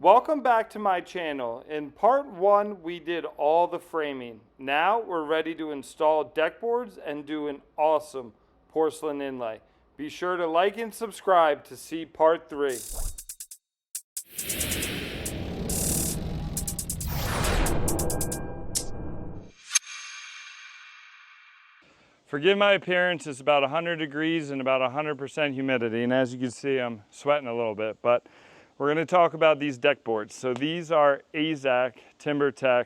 Welcome back to my channel. In part 1 we did all the framing. Now we're ready to install deck boards and do an awesome porcelain inlay. Be sure to like and subscribe to see part 3. Forgive my appearance, it's about 100 degrees and about 100% humidity, and as you can see I'm sweating a little bit, but we're going to talk about these deck boards. So these are Azek TimberTech,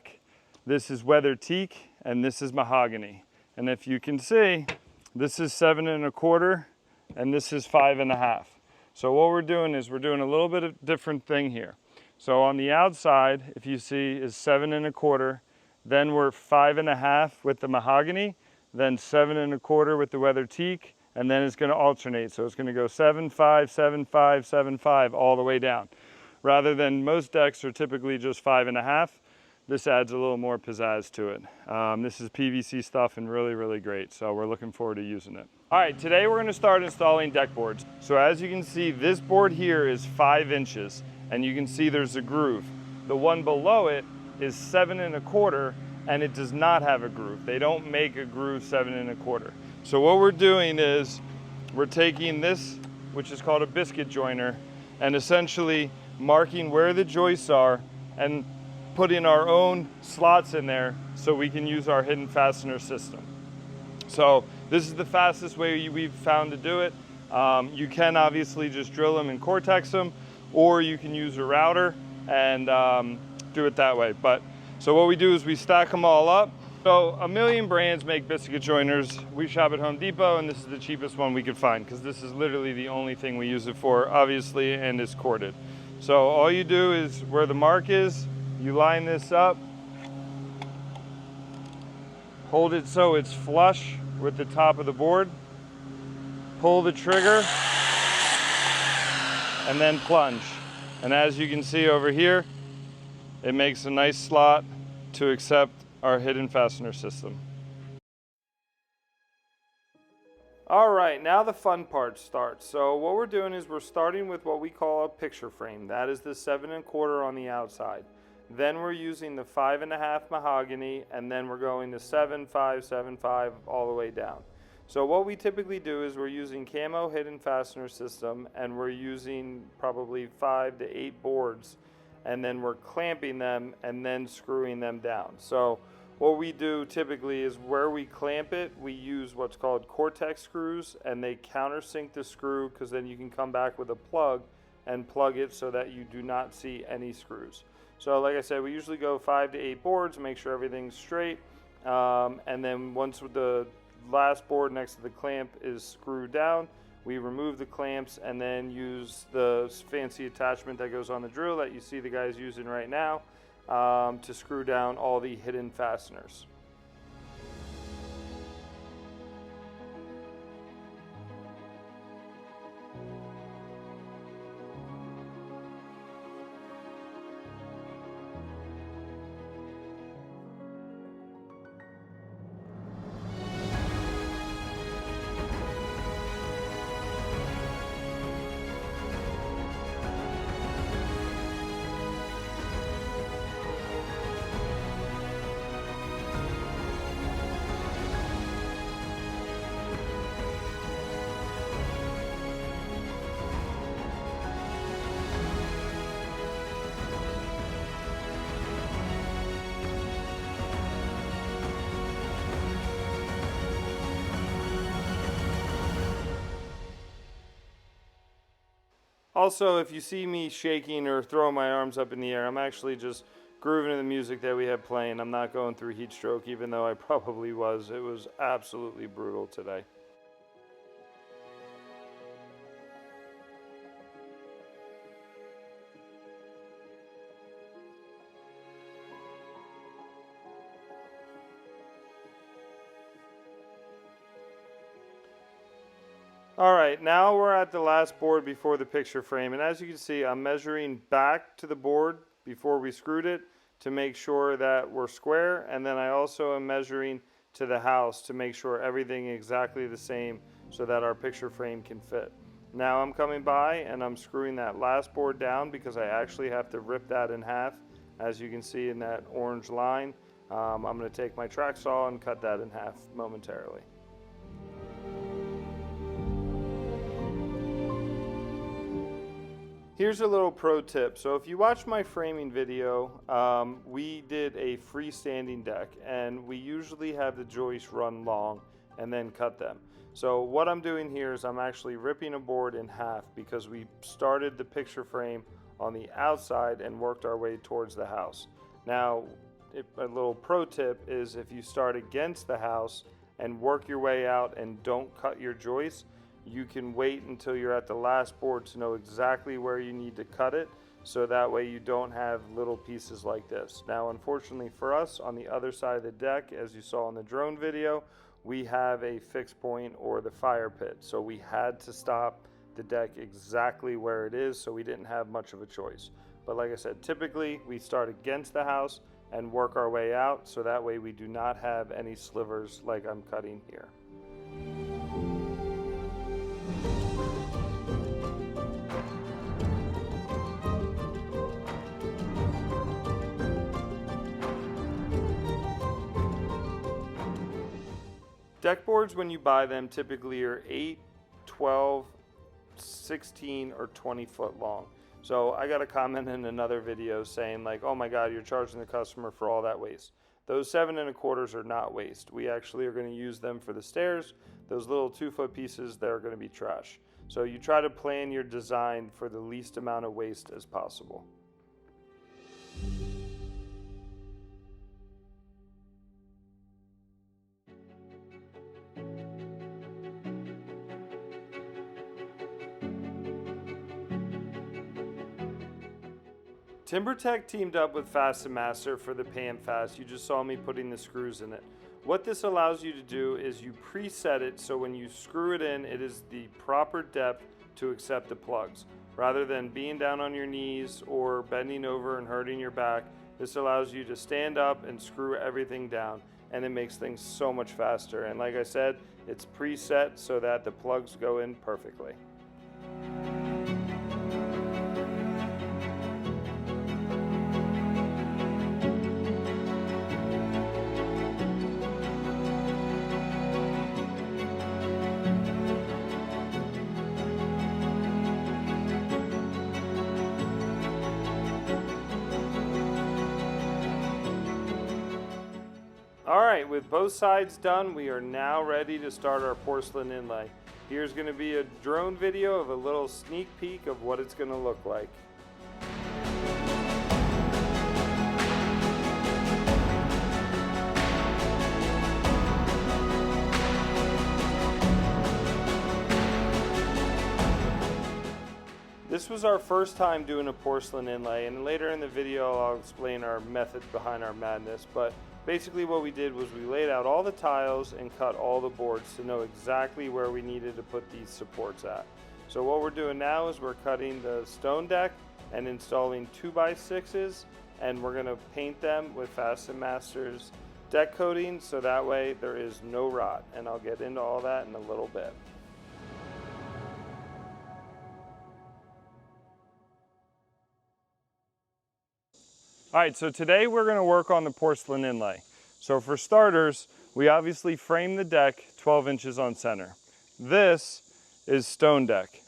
this is weather teak, and this is mahogany. And if you can see, this is 7 1/4 and this is 5 1/2. So what we're doing is we're doing a little bit of different thing here. So on the outside, if you see, is 7 1/4, then we're 5 1/2 with the mahogany, then 7 1/4 with the weather teak, and then it's going to alternate. So it's going to go 7 5 7 5 7 5 all the way down. Rather than most decks are typically just 5 1/2, this adds a little more pizzazz to it. This is PVC stuff and really great, so we're looking forward to using it. All right, today we're going to start installing deck boards. So as you can see, this board here is 5 inches, and you can see there's a groove. The one below it is 7 1/4, and it does not have a groove. They don't make a groove 7 1/4. So what we're doing is we're taking this, which is called a biscuit joiner, and essentially marking where the joists are and putting our own slots in there so we can use our hidden fastener system. So this is the fastest way we've found to do it. You can obviously just drill them and Cortex them, or you can use a router and do it that way. So what we do is we stack them all up. So a million brands make biscuit joiners. We shop at Home Depot, and this is the cheapest one we could find because this is literally the only thing we use it for, obviously, and it's corded. So all you do is where the mark is, you line this up, hold it so it's flush with the top of the board, pull the trigger, and then plunge. And as you can see over here, it makes a nice slot to accept our hidden fastener system. All right, now the fun part starts. So what we're doing is we're starting with what we call a picture frame. That is the 7 1/4 on the outside. Then we're using the 5 1/2 mahogany, and then we're going to 7 5 7 5 all the way down. So what we typically do is we're using camo hidden fastener system, and we're using probably 5 to 8 boards, and then we're clamping them and then screwing them down. So what we do typically is where we clamp it, we use what's called Cortex screws, and they countersink the screw because then you can come back with a plug and plug it so that you do not see any screws. So like I said, we usually go 5 to 8 boards, make sure everything's straight, and then once the last board next to the clamp is screwed down, we remove the clamps and then use the fancy attachment that goes on the drill that you see the guys using right now to screw down all the hidden fasteners. Also, if you see me shaking or throwing my arms up in the air, I'm actually just grooving to the music that we have playing. I'm not going through heat stroke, even though I probably was. It was absolutely brutal today. All right, now we're at the last board before the picture frame, and as you can see, I'm measuring back to the board before we screwed it to make sure that we're square, and then I also am measuring to the house to make sure everything is exactly the same so that our picture frame can fit. Now I'm coming by and I'm screwing that last board down because I actually have to rip that in half. As you can see in that orange line, I'm going to take my track saw and cut that in half momentarily. Here's a little pro tip. So if you watch my framing video, we did a freestanding deck, and we usually have the joists run long and then cut them. So what I'm doing here is I'm actually ripping a board in half because we started the picture frame on the outside and worked our way towards the house. Now, a little pro tip is if you start against the house and work your way out and don't cut your joists, you can wait until you're at the last board to know exactly where you need to cut it, so that way you don't have little pieces like this. Now, unfortunately for us, on the other side of the deck, as you saw in the drone video, we have a fixed point or the fire pit. So we had to stop the deck exactly where it is, so we didn't have much of a choice. But like I said, typically we start against the house and work our way out, so that way we do not have any slivers like I'm cutting here. Deck boards, when you buy them, typically are 8, 12, 16, or 20 foot long. So I got a comment in another video saying like, oh my God, you're charging the customer for all that waste. Those 7 1/4 are not waste. We actually are going to use them for the stairs. Those little 2 foot pieces, they're going to be trash. So you try to plan your design for the least amount of waste as possible. TimberTech teamed up with FastenMaster for the Pan Fast. You just saw me putting the screws in it. What this allows you to do is you preset it so when you screw it in, it is the proper depth to accept the plugs. Rather than being down on your knees or bending over and hurting your back, this allows you to stand up and screw everything down, and it makes things so much faster. And like I said, it's preset so that the plugs go in perfectly. All right, with both sides done, we are now ready to start our porcelain inlay. Here's going to be a drone video of a little sneak peek of what it's going to look like. This was our first time doing a porcelain inlay, and later in the video I'll explain our method behind our madness, but basically what we did was we laid out all the tiles and cut all the boards to know exactly where we needed to put these supports at. So what we're doing now is we're cutting the stone deck and installing 2x6s, and we're going to paint them with FastenMaster's deck coating so that way there is no rot, and I'll get into all that in a little bit. All right, so today we're going to work on the porcelain inlay. So for starters, we obviously frame the deck 12 inches on center. This is Stonedeks.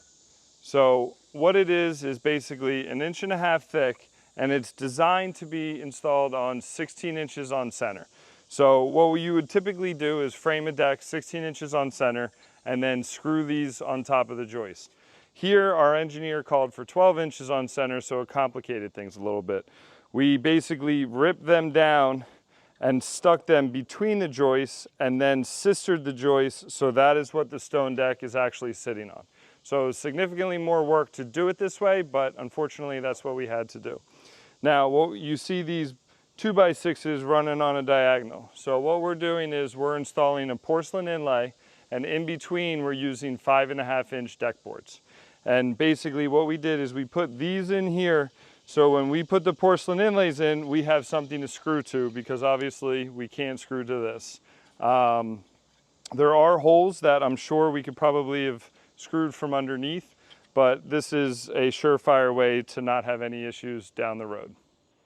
So what it is basically 1.5 inches thick, and it's designed to be installed on 16 inches on center. So what you would typically do is frame a deck 16 inches on center and then screw these on top of the joist. Here, our engineer called for 12 inches on center, so it complicated things a little bit. We basically ripped them down and stuck them between the joists and then sistered the joists, so that is what the stone deck is actually sitting on. So significantly more work to do it this way, but unfortunately that's what we had to do. Now, you see these 2x6s running on a diagonal. So what we're doing is we're installing a porcelain inlay, and in between we're using 5.5 inch deck boards. And basically what we did is we put these in here, so when we put the porcelain inlays in, we have something to screw to, because obviously we can't screw to this. There are holes that I'm sure we could probably have screwed from underneath, but this is a surefire way to not have any issues down the road.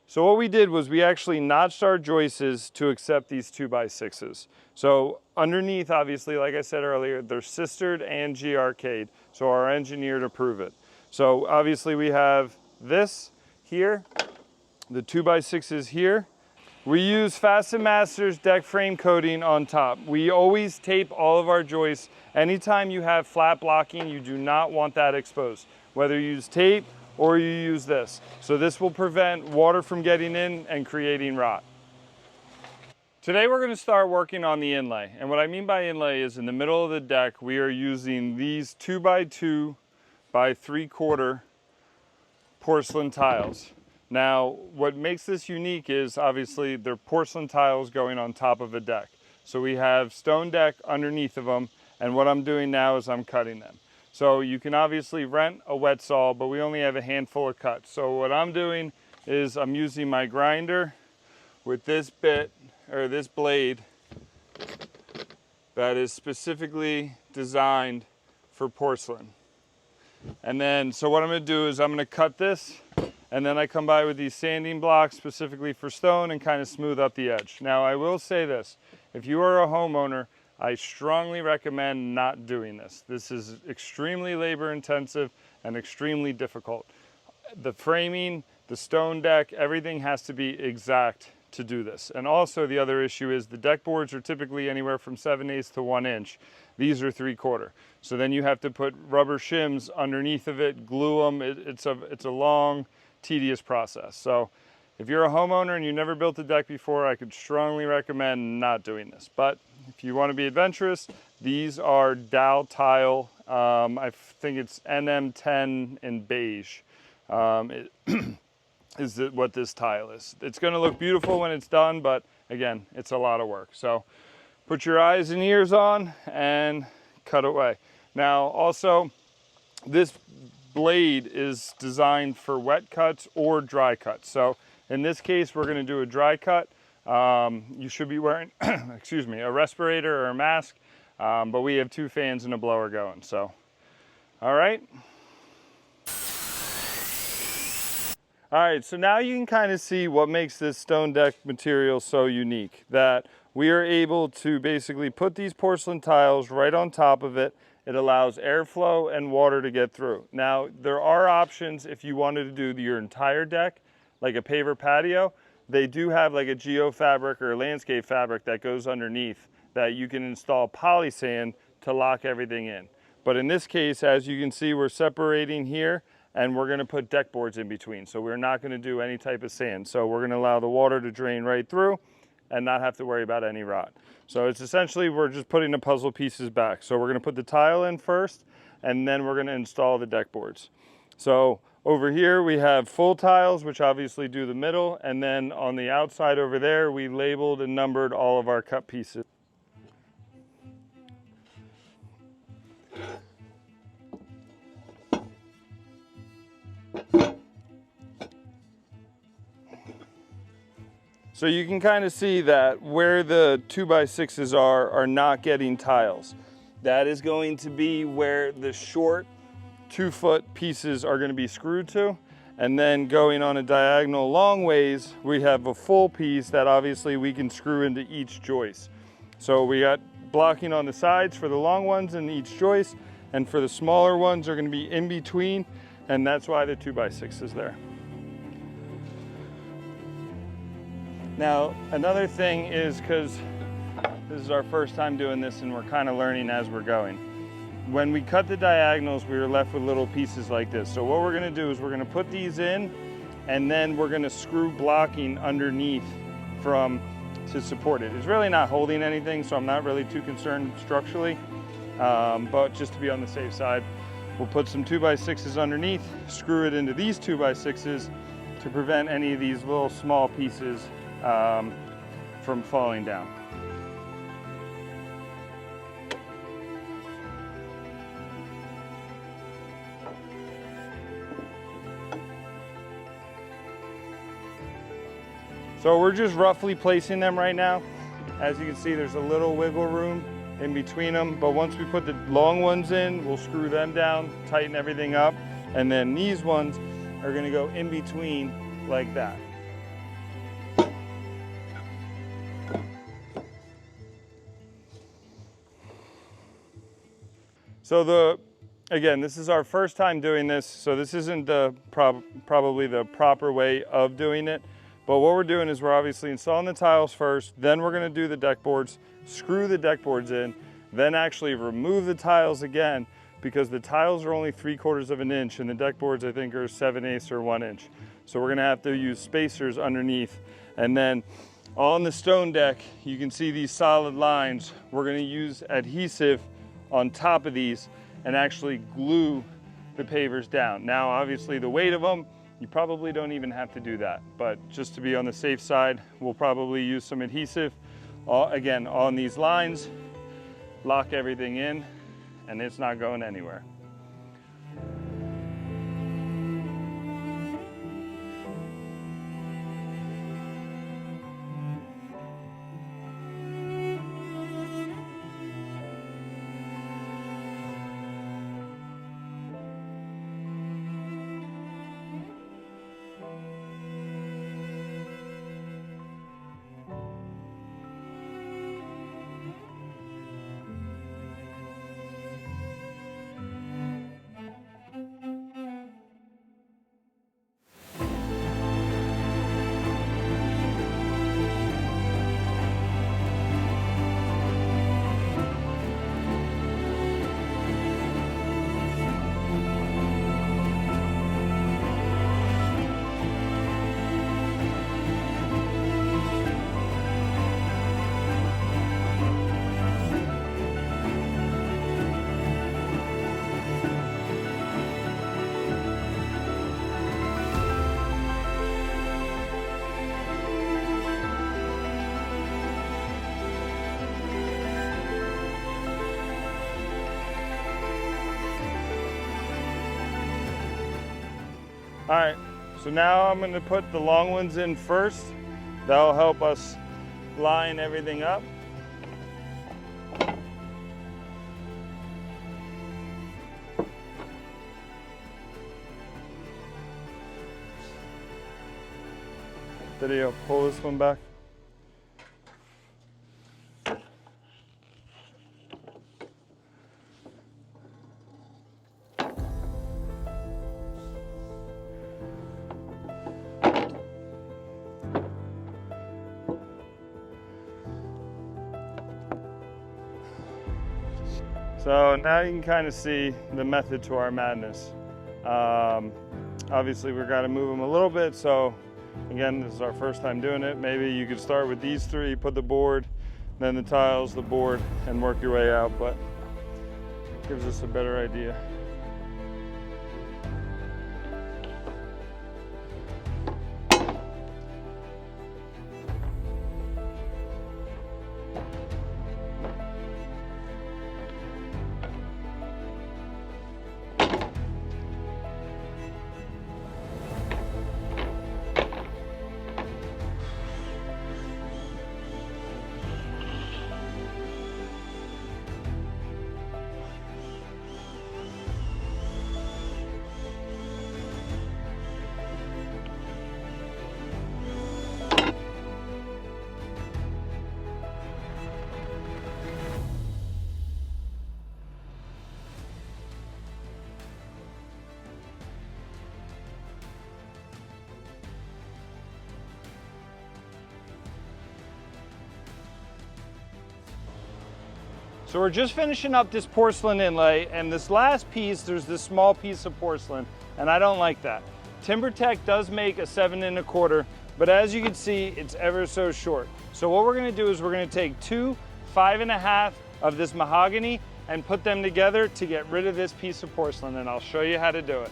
So what we did was we actually notched our joists to accept these 2x6s. So underneath, obviously, like I said earlier, they're sistered and G-arcade, so our engineer to prove it. So obviously we have this here, the 2x6s here. We use Fasten Masters deck frame coating on top. We always tape all of our joists. Anytime you have flat blocking, you do not want that exposed, whether you use tape or you use this. So this will prevent water from getting in and creating rot. Today we're going to start working on the inlay. And what I mean by inlay is in the middle of the deck, we are using these 2x2 by 3/4 porcelain tiles. Now, what makes this unique is obviously they're porcelain tiles going on top of a deck. So we have stone deck underneath of them, and what I'm doing now is I'm cutting them. So you can obviously rent a wet saw, but we only have a handful of cuts. So what I'm doing is I'm using my grinder with this bit, or this blade, that is specifically designed for porcelain. And then, so what I'm gonna do is I'm gonna cut this, and then I come by with these sanding blocks specifically for stone and kind of smooth up the edge. Now I will say this, if you are a homeowner, I strongly recommend not doing this. This is extremely labor intensive and extremely difficult. The framing, the stone deck, everything has to be exact to do this. And also the other issue is the deck boards are typically anywhere from 7/8 to 1 inch. These are 3/4. So then you have to put rubber shims underneath of it, glue them. It's a long, tedious process. So if you're a homeowner and you never built a deck before, I could strongly recommend not doing this. But if you want to be adventurous, these are Dow tile. I think it's NM10 in beige. Is what this tile is. It's going to look beautiful when it's done, but again, it's a lot of work. So put your eyes and ears on and cut away. Now also, this blade is designed for wet cuts or dry cuts. So in this case, we're going to do a dry cut. You should be wearing, excuse me, a respirator or a mask, but we have 2 fans and a blower going. So, all right. All right, so now you can kind of see what makes this stone deck material so unique, that we are able to basically put these porcelain tiles right on top of it. It allows airflow and water to get through. Now, there are options if you wanted to do your entire deck, like a paver patio. They do have like a geo fabric or a landscape fabric that goes underneath that you can install polysand to lock everything in. But in this case, as you can see, we're separating here, and we're gonna put deck boards in between. So we're not gonna do any type of sand. So we're gonna allow the water to drain right through and not have to worry about any rot. So it's essentially, we're just putting the puzzle pieces back. So we're gonna put the tile in first, and then we're gonna install the deck boards. So over here we have full tiles, which obviously do the middle, and then on the outside over there, we labeled and numbered all of our cut pieces. So you can kind of see that where the 2x6s are not getting tiles. That is going to be where the short 2-foot pieces are going to be screwed to. And then going on a diagonal long ways, we have a full piece that obviously we can screw into each joist. So we got blocking on the sides for the long ones in each joist, and for the smaller ones are going to be in between, and that's why the 2x6 is there. Now, another thing is, because this is our first time doing this and we're kind of learning as we're going. When we cut the diagonals, we were left with little pieces like this. So what we're gonna do is we're gonna put these in, and then we're gonna screw blocking underneath to support it. It's really not holding anything, so I'm not really too concerned structurally, but just to be on the safe side, we'll put some 2x6s underneath, screw it into these 2x6s to prevent any of these little small pieces from falling down. So we're just roughly placing them right now. As you can see, there's a little wiggle room in between them. But once we put the long ones in, we'll screw them down, tighten everything up. And then these ones are gonna go in between like that. So again, this is our first time doing this, so this isn't probably the proper way of doing it. But what we're doing is we're obviously installing the tiles first, then we're gonna do the deck boards, screw the deck boards in, then actually remove the tiles again, because the tiles are only 3/4 of an inch and the deck boards I think are 7/8 or 1 inch. So we're gonna have to use spacers underneath. And then on the stone deck, you can see these solid lines. We're gonna use adhesive on top of these and actually glue the pavers down. Now, obviously the weight of them, you probably don't even have to do that. But just to be on the safe side, we'll probably use some adhesive, again, on these lines, lock everything in, and it's not going anywhere. All right, so now I'm gonna put the long ones in first. That'll help us line everything up. Video, pull this one back. So now you can kind of see the method to our madness. Obviously we've got to move them a little bit, so again, this is our first time doing it. Maybe you could start with these three, put the board, then the tiles, the board, and work your way out, but it gives us a better idea. So we're just finishing up this porcelain inlay, and this last piece, there's this small piece of porcelain, and I don't like that. TimberTech does make a 7 1/4, but as you can see, it's ever so short. So what we're gonna do is we're gonna take 2 5.5 of this mahogany and put them together to get rid of this piece of porcelain, and I'll show you how to do it.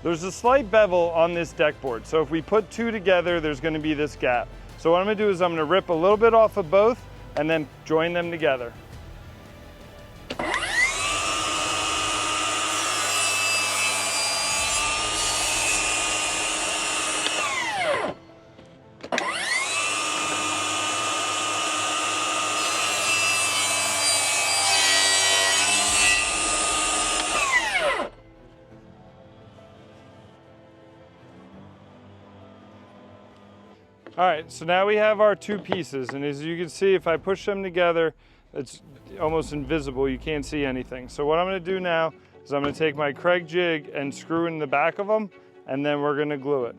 There's a slight bevel on this deck board, so if we put 2 together, there's gonna be this gap. So what I'm gonna do is I'm gonna rip a little bit off of both and then join them together. All right, so now we have our two pieces, and as you can see, if I push them together, it's almost invisible. You can't see anything. So what I'm going to do now is I'm going to take my Craig jig and screw in the back of them, and then we're going to glue it.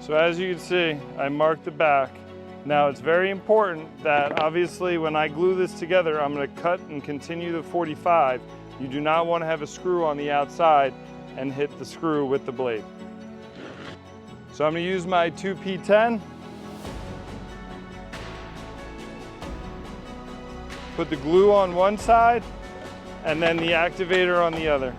So as you can see, I marked the back. Now it's very important that obviously when I glue this together, I'm going to cut and continue the 45. You do not want to have a screw on the outside and hit the screw with the blade. So I'm going to use my 2P10. Put the glue on one side and then the activator on the other.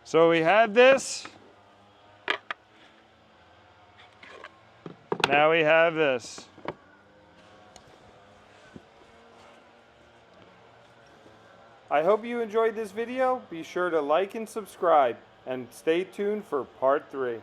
So we had this. Now we have this. I hope you enjoyed this video. Be sure to like and subscribe, and stay tuned for part 3.